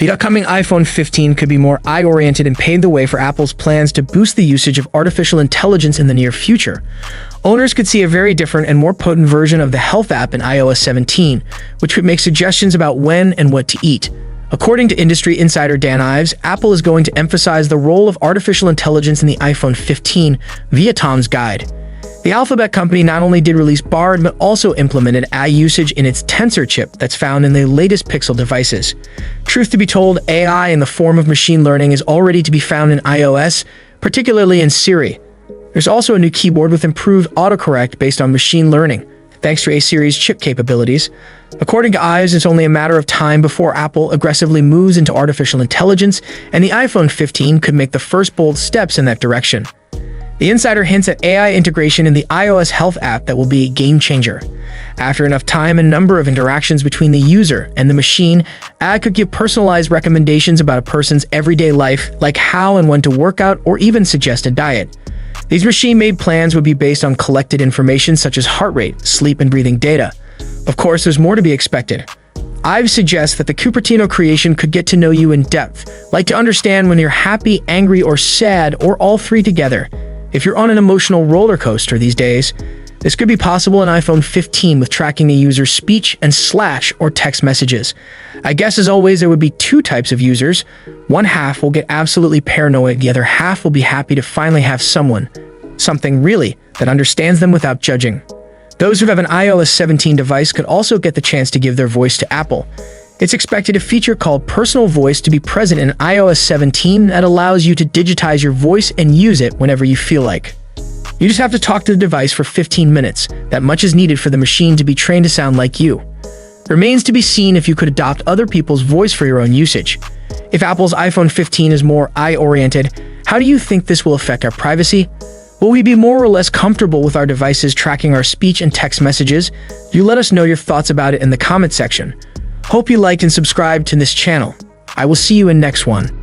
The upcoming iPhone 15 could be more eye-oriented and pave the way for Apple's plans to boost the usage of artificial intelligence in the near future. Owners could see a very different and more potent version of the Health app in iOS 17, which would make suggestions about when and what to eat. According to industry insider Dan Ives, Apple is going to emphasize the role of artificial intelligence in the iPhone 15 via Tom's Guide. The Alphabet company not only did release Bard, but also implemented AI usage in its Tensor chip that's found in the latest Pixel devices. Truth to be told, AI in the form of machine learning is already to be found in iOS, particularly in Siri. There's also a new keyboard with improved autocorrect based on machine learning, thanks to A-series chip capabilities. According to Ives, it's only a matter of time before Apple aggressively moves into artificial intelligence, and the iPhone 15 could make the first bold steps in that direction. The insider hints at AI integration in the iOS Health app that will be a game-changer. After enough time and number of interactions between the user and the machine, AI could give personalized recommendations about a person's everyday life, like how and when to work out or even suggest a diet. These machine-made plans would be based on collected information such as heart rate, sleep, and breathing data. Of course, there's more to be expected. Ives suggests that the Cupertino creation could get to know you in depth, like to understand when you're happy, angry, or sad, or all three together. If you're on an emotional roller coaster these days, this could be possible in iPhone 15 with tracking the user's speech and slash or text messages. I guess as always there would be two types of users. One half will get absolutely paranoid, the other half will be happy to finally have something really, that understands them without judging. Those who have an iOS 17 device could also get the chance to give their voice to Apple. It's expected a feature called Personal Voice to be present in iOS 17 that allows you to digitize your voice and use it whenever you feel like. You just have to talk to the device for 15 minutes. That much is needed for the machine to be trained to sound like you. It remains to be seen if you could adopt other people's voice for your own usage. If Apple's iPhone 15 is more eye-oriented, how do you think this will affect our privacy? Will we be more or less comfortable with our devices tracking our speech and text messages? You let us know your thoughts about it in the comment section. Hope you liked and subscribed to this channel. I will see you in next one.